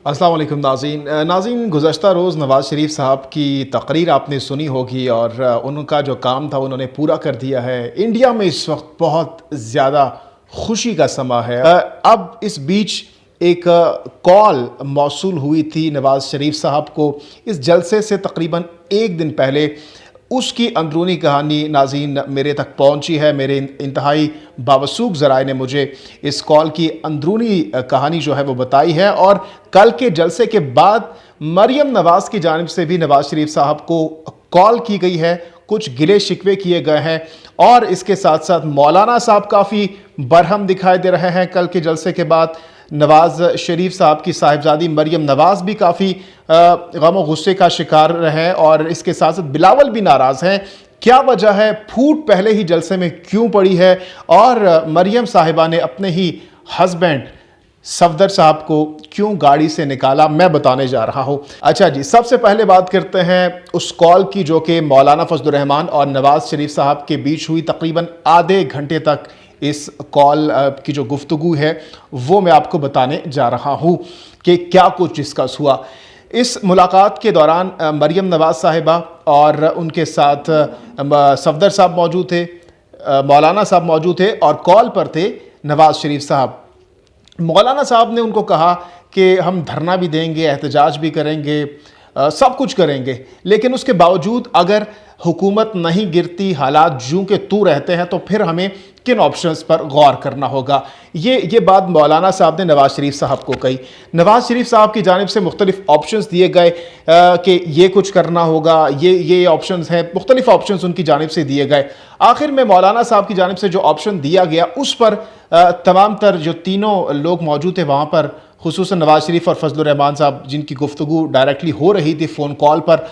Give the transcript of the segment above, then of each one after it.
अस्सलाम वालेकुम नाज़रीन, गुज़श्ता रोज़ नवाज़ शरीफ साहब की तकरीर आपने सुनी होगी और उनका जो काम था उन्होंने पूरा कर दिया है। इंडिया में इस वक्त बहुत ज़्यादा खुशी का समा है। अब इस बीच एक कॉल मौसूल हुई थी नवाज़ शरीफ साहब को इस जलसे से तकरीबन एक दिन पहले। उसकी अंदरूनी कहानी नाज़रीन मेरे तक पहुंची है। मेरे इंतहाई बावसूख ज़राए ने मुझे इस कॉल की अंदरूनी कहानी जो है वो बताई है। और कल के जलसे के बाद मरियम नवाज़ की जानिब से भी नवाज़ शरीफ साहब को कॉल की गई है, कुछ गिले शिकवे किए गए हैं और इसके साथ साथ मौलाना साहब काफ़ी बरहम दिखाई दे रहे हैं। कल के जलसे के बाद नवाज़ शरीफ साहब की साहिबजादी मरियम नवाज़ भी काफ़ी गम और गुस्से का शिकार रहे और इसके साथ साथ बिलावल भी नाराज़ हैं। क्या वजह है, फूट पहले ही जलसे में क्यों पड़ी है और मरियम साहिबा ने अपने ही हस्बैंड सफदर साहब को क्यों गाड़ी से निकाला, मैं बताने जा रहा हूँ। अच्छा जी, सबसे पहले बात करते हैं उस कॉल की जो कि मौलाना फजलुर रहमान और नवाज़ शरीफ साहब के बीच हुई। तकरीबन आधे घंटे तक इस कॉल की जो गुफ्तगू है वो मैं आपको बताने जा रहा हूँ कि क्या कुछ डिस्कस हुआ। इस मुलाकात के दौरान मरियम नवाज़ साहिबा और उनके साथ सफदर साहब मौजूद थे, मौलाना साहब मौजूद थे और कॉल पर थे नवाज़ शरीफ साहब। मौलाना साहब ने उनको कहा कि हम धरना भी देंगे, एहतजाज भी करेंगे, सब कुछ करेंगे, लेकिन उसके बावजूद अगर हुकूमत नहीं गिरती, हालात जूं के तू रहते हैं तो फिर हमें किन ऑप्शंस पर गौर करना होगा। ये बात मौलाना साहब ने नवाज़ शरीफ साहब को कही। नवाज़ शरीफ साहब की जानिब से मुख्तलिफ ऑप्शंस दिए गए कि ये कुछ करना होगा, ये ऑप्शंस हैं, मुख्तलिफ ऑप्शंस उनकी जानिब से दिए गए। आखिर में मौलाना साहब की जानिब से जो ऑप्शन दिया गया उस पर तमाम तर जो तीनों लोग मौजूद थे वहाँ पर, खुसूसन नवाज़ शरीफ और फजलुर रहमान साहब जिनकी गुफ्तगू डायरेक्टली हो रही थी फ़ोन कॉल पर,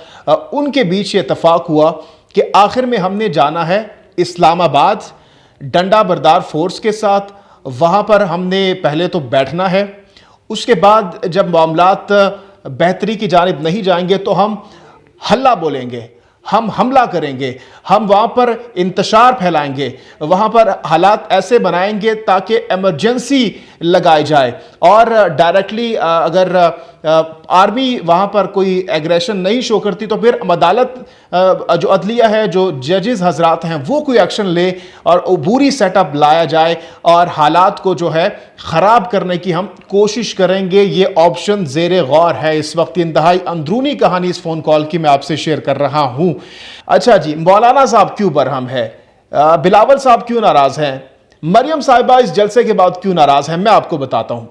उनके बीच ये इत्तफाक हुआ कि आखिर में हमने जाना है इस्लामाबाद डंडा बरदार फोर्स के साथ। वहाँ पर हमने पहले तो बैठना है, उसके बाद जब मामलात बेहतरी की जानिब नहीं जाएंगे तो हम हल्ला बोलेंगे, हम हमला करेंगे, हम वहाँ पर इंतशार फैलाएंगे, वहाँ पर हालात ऐसे बनाएंगे ताकि एमरजेंसी लगाई जाए और डायरेक्टली अगर आर्मी वहाँ पर कोई एग्रेशन नहीं शो करती तो फिर अदालत जो अदलिया है, जो जजेस हजरात हैं, वो कोई एक्शन ले और अबूरी सेटअप लाया जाए और हालात को जो है ख़राब करने की हम कोशिश करेंगे। ये ऑप्शन ज़ेरे गौर है इस वक्त। इंतहाई अंदरूनी कहानी इस फ़ोन कॉल की मैं आपसे शेयर कर रहा हूँ। अच्छा जी, मौलाना साहब क्यों बरहम है, बिलावल साहब क्यों नाराज़ हैं, मरियम साहिबा इस जलसे के बाद क्यों नाराज़ हैं, मैं आपको बताता हूँ।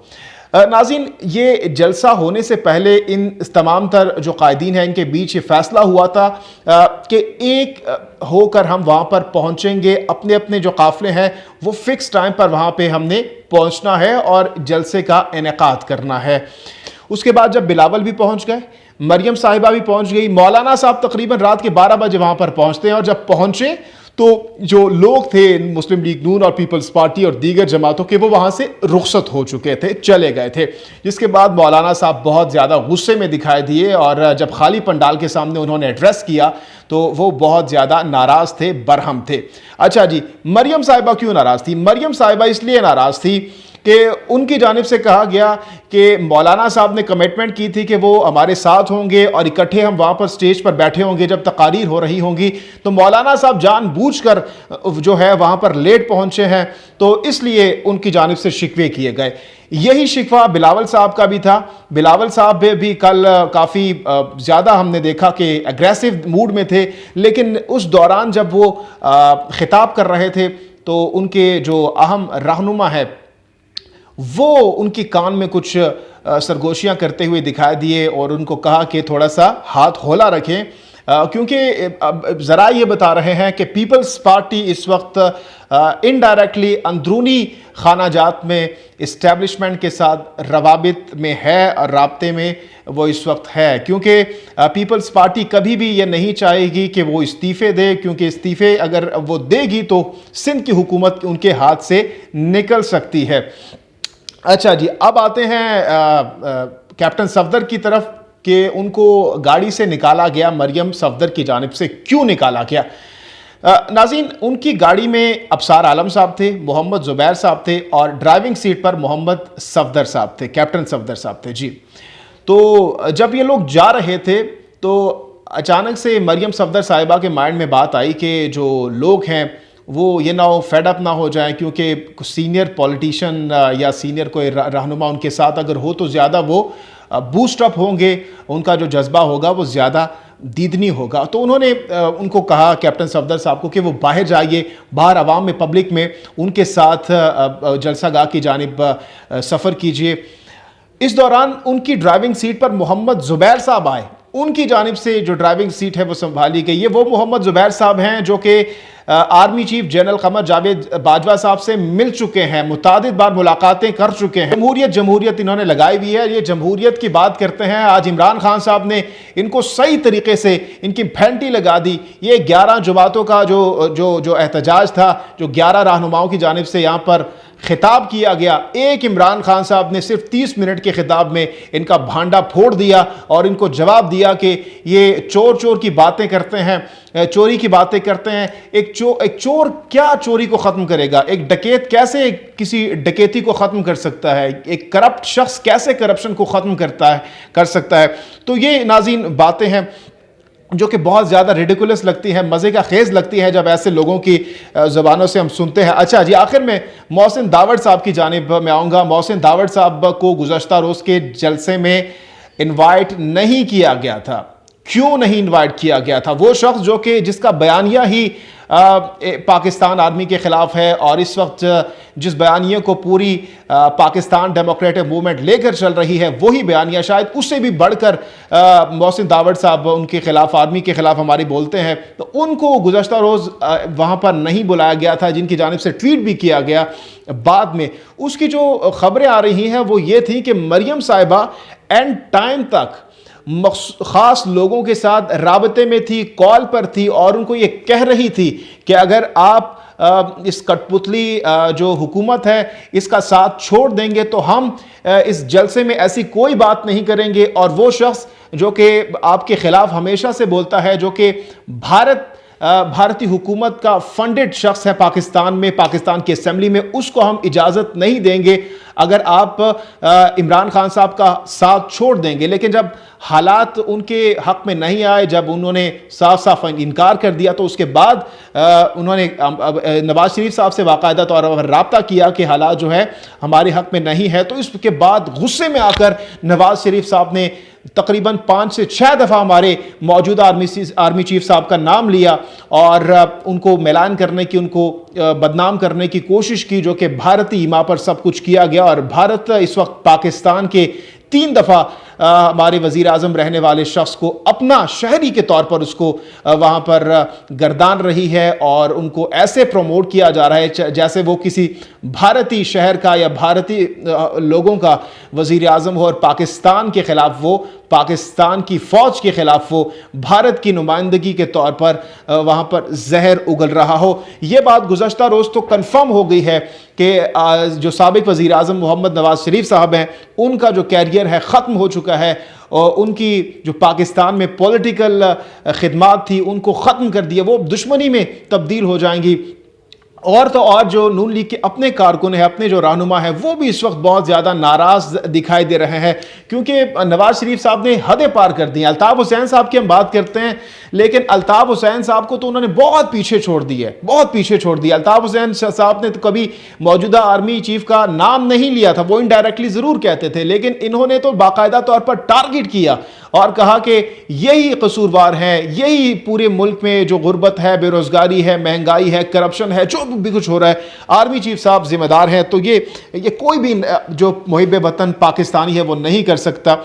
नाज़रीन, ये जलसा होने से पहले इन तमाम तर जो कायदीन हैं इनके बीच ये फ़ैसला हुआ था कि एक होकर हम वहाँ पर पहुँचेंगे, अपने अपने जो काफ़िले हैं वो फ़िक्स टाइम पर वहाँ पे हमने पहुँचना है और जलसे का इनेकाद करना है। उसके बाद जब बिलावल भी पहुँच गए, मरियम साहिबा भी पहुँच गई, मौलाना साहब तकरीबन रात के 12 बजे वहाँ पर पहुँचते हैं और जब पहुँचे तो जो लोग थे मुस्लिम लीग नून और पीपल्स पार्टी और दीगर जमातों के, वो वहाँ से रुखसत हो चुके थे, चले गए थे। जिसके बाद मौलाना साहब बहुत ज़्यादा गुस्से में दिखाई दिए और जब खाली पंडाल के सामने उन्होंने एड्रेस किया तो वो बहुत ज़्यादा नाराज़ थे, बरहम थे। अच्छा जी, मरियम साहिबा क्यों नाराज़ थी? मरियम साहिबा इसलिए नाराज़ थी कि उनकी जानिब से कहा गया कि मौलाना साहब ने कमिटमेंट की थी कि वो हमारे साथ होंगे और इकट्ठे हम वहाँ पर स्टेज पर बैठे होंगे जब तकारीर हो रही होंगी, तो मौलाना साहब जानबूझकर जो है वहाँ पर लेट पहुँचे हैं, तो इसलिए उनकी जानिब से शिकवे किए गए। यही शिकवा बिलावल साहब का भी था। बिलावल साहब भी कल काफ़ी ज़्यादा हमने देखा कि एग्रेसिव मूड में थे, लेकिन उस दौरान जब वो खिताब कर रहे थे तो उनके जो अहम रहनुमा है वो उनकी कान में कुछ सरगोशियां करते हुए दिखाई दिए और उनको कहा कि थोड़ा सा हाथ हौला रखें, क्योंकि ज़रा ये बता रहे हैं कि पीपल्स पार्टी इस वक्त इनडायरेक्टली अंदरूनी खानाजात में इस्टेब्लिशमेंट के साथ रवाबित में है और राब्ते में वो इस वक्त है, क्योंकि पीपल्स पार्टी कभी भी ये नहीं चाहेगी कि वो इस्तीफ़े दे, क्योंकि इस्तीफ़े अगर वो देगी तो सिंध की हुकूमत उनके हाथ से निकल सकती है। अच्छा जी, अब आते हैं कैप्टन सफदर की तरफ कि उनको गाड़ी से निकाला गया, मरियम सफदर की जानिब से क्यों निकाला गया। नाज़रीन, उनकी गाड़ी में अबसार आलम साहब थे, मोहम्मद ज़ुबैर साहब थे और ड्राइविंग सीट पर मोहम्मद सफदर साहब थे, कैप्टन सफदर साहब थे जी। تو جب یہ لوگ جا رہے تھے تو اچانک سے مریم صفدر صاحبہ کے مائنڈ میں بات آئی کہ جو لوگ ہیں وہ یہ نہ ہو فیڈ اپ نہ ہو جائیں، کیونکہ سینئر پولیٹیشین یا سینئر کوئی رہنما ان کے ساتھ اگر ہو تو زیادہ وہ بوسٹ اپ ہوں گے، ان کا جو جذبہ ہوگا وہ زیادہ دیدنی ہوگا۔ تو انہوں نے ان کو کہا کیپٹن صفدر صاحب کو کہ وہ باہر جائیے، باہر عوام میں پبلک میں ان کے ساتھ جلسہ گاہ کی جانب سفر کیجیے۔ اس دوران ان کی ڈرائیونگ سیٹ پر محمد زبیر صاحب آئے، ان کی جانب سے جو ڈرائیونگ سیٹ ہے وہ سنبھالی گئی۔ یہ وہ محمد زبیر صاحب ہیں جو کہ army chief general Qamar Javed Bajwa صاحب سے مل چکے ہیں، متعدد بار ملاقاتیں کر چکے ہیں۔ جمہوریت انہوں نے لگائی ہوئی ہے، یہ جمہوریت کی بات کرتے ہیں۔ آج عمران خان صاحب نے ان کو صحیح طریقے سے ان کی پھینٹی لگا دی۔ یہ 11 جماعتوں کا جو احتجاج تھا، جو 11 رہنماؤں کی جانب سے یہاں پر خطاب کیا گیا، ایک عمران خان صاحب نے صرف 30 منٹ کے خطاب میں ان کا بھانڈا پھوڑ دیا اور ان کو جواب دیا کہ یہ چور کی باتیں کرتے ہیں، چوری کی باتیں کرتے ہیں۔ ایک چور کیا چوری کو ختم کرے گا؟ ایک ڈکیت کیسے کسی ڈکیتی کو ختم کر سکتا ہے؟ ایک کرپٹ شخص کیسے کرپشن کو ختم کر سکتا ہے؟ تو یہ ناظرین باتیں ہیں جو کہ بہت زیادہ ریڈیکولس لگتی ہے، مزے کا خیز لگتی ہے جب ایسے لوگوں کی زبانوں سے ہم سنتے ہیں۔ اچھا جی، آخر میں محسن داوڑ صاحب کی جانب میں آؤں گا۔ محسن داوڑ صاحب کو گزشتہ روز کے جلسے میں انوائٹ نہیں کیا گیا تھا۔ کیوں نہیں انوائٹ کیا گیا تھا؟ وہ شخص جو کہ جس کا بیانیہ ہی پاکستان آرمی کے خلاف ہے، اور اس وقت جس بیانیے کو پوری پاکستان ڈیموکریٹک موومنٹ لے کر چل رہی ہے، وہی بیانیہ شاید اس سے بھی بڑھ کر محسن داوڑ صاحب ان کے خلاف، آرمی کے خلاف ہماری بولتے ہیں، تو ان کو گزشتہ روز وہاں پر نہیں بلایا گیا تھا، جن کی جانب سے ٹویٹ بھی کیا گیا بعد میں۔ اس کی جو خبریں آ رہی ہیں وہ یہ تھیں کہ مریم صاحبہ اینڈ ٹائم تک خاص لوگوں کے ساتھ رابطے میں تھی، کال پر تھی، اور ان کو یہ کہہ رہی تھی کہ اگر آپ اس کٹ پتلی جو حکومت ہے اس کا ساتھ چھوڑ دیں گے تو ہم اس جلسے میں ایسی کوئی بات نہیں کریں گے۔ اور وہ شخص جو کہ آپ کے خلاف ہمیشہ سے بولتا ہے، جو کہ بھارتی حکومت کا فنڈڈ شخص ہے پاکستان میں، پاکستان کی اسمبلی میں، اس کو ہم اجازت نہیں دیں گے اگر آپ عمران خان صاحب کا ساتھ چھوڑ دیں گے۔ لیکن جب حالات ان کے حق میں نہیں آئے، جب انہوں نے صاف انکار کر دیا، تو اس کے بعد انہوں نے نواز شریف صاحب سے باقاعدہ طور پر رابطہ کیا کہ حالات جو ہے ہمارے حق میں نہیں ہے۔ تو اس کے بعد غصے میں آ کر نواز شریف صاحب نے تقریباً 5 سے 6 دفعہ ہمارے موجودہ آرمی چیف صاحب کا نام لیا اور ان کو میلان کرنے کی، ان کو بدنام کرنے کی کوشش کی، جو کہ بھارتی ایما پر سب کچھ کیا گیا۔ اور بھارت اس وقت پاکستان کے 3 دفعہ ہمارے وزیر اعظم رہنے والے شخص کو اپنا شہری کے طور پر اس کو وہاں پر گردان رہی ہے، اور ان کو ایسے پروموٹ کیا جا رہا ہے جیسے وہ کسی بھارتی شہر کا یا بھارتی لوگوں کا وزیر اعظم ہو، اور پاکستان کے خلاف وہ، پاکستان کی فوج کے خلاف وہ بھارت کی نمائندگی کے طور پر وہاں پر زہر اگل رہا ہو۔ یہ بات گزشتہ روز تو کنفرم ہو گئی ہے کہ جو سابق وزیر اعظم محمد نواز شریف صاحب ہیں، ان کا جو کیریئر ہے ختم ہو چکا ہے، اور ان کی جو پاکستان میں پولیٹیکل خدمات تھی ان کو ختم کر دیا، وہ دشمنی میں تبدیل ہو جائیں گی۔ اور تو اور جو نون لیگ کے اپنے کارکن ہیں، اپنے جو رہنما ہیں، وہ بھی اس وقت بہت زیادہ ناراض دکھائی دے رہے ہیں، کیونکہ نواز شریف صاحب نے حدیں پار کر دی ہیں۔ الطاف حسین صاحب کی ہم بات کرتے ہیں، لیکن الطاف حسین صاحب کو تو انہوں نے بہت پیچھے چھوڑ دیا ہے، بہت پیچھے چھوڑ دیا۔ الطاف حسین صاحب نے تو کبھی موجودہ آرمی چیف کا نام نہیں لیا تھا، وہ انڈائریکٹلی ضرور کہتے تھے، لیکن انہوں نے تو باقاعدہ طور پر ٹارگٹ کیا اور کہا کہ یہی قصوروار ہیں، یہی پورے ملک میں جو غربت ہے، بے روزگاری ہے، مہنگائی ہے، کرپشن ہے، جو بھی کچھ ہو رہا ہے، آرمی چیف صاحب ذمہ دار ہیں۔ تو یہ کوئی بھی جو محب وطن پاکستانی ہے وہ نہیں کر سکتا۔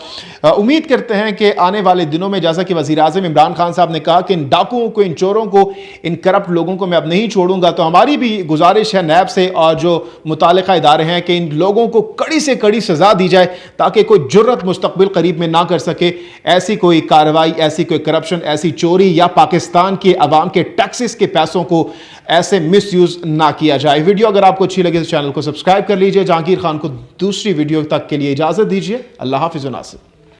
امید کرتے ہیں کہ آنے والے دنوں میں، جیسا کہ وزیر اعظم عمران خان صاحب نے کہا کہ ان ڈاکوؤں کو، ان چوروں کو، ان کرپٹ لوگوں کو میں اب نہیں چھوڑوں گا، تو ہماری بھی گزارش ہے نیب سے اور جو متعلقہ ادارے ہیں کہ ان لوگوں کو کڑی سے کڑی سزا دی جائے، تاکہ کوئی جرت مستقبل قریب میں نہ کر سکے ایسی کوئی کارروائی، ایسی کوئی کرپشن، ایسی چوری، یا پاکستان کے عوام کے ٹیکسز کے پیسوں کو ایسے مس یوز نہ کیا جائے۔ ویڈیو اگر آپ کو اچھی لگے تو چینل کو سبسکرائب کر لیجئے۔ جہانگیر خان کو دوسری ویڈیو تک کے لیے اجازت دیجئے۔ اللہ حافظ و ناصر۔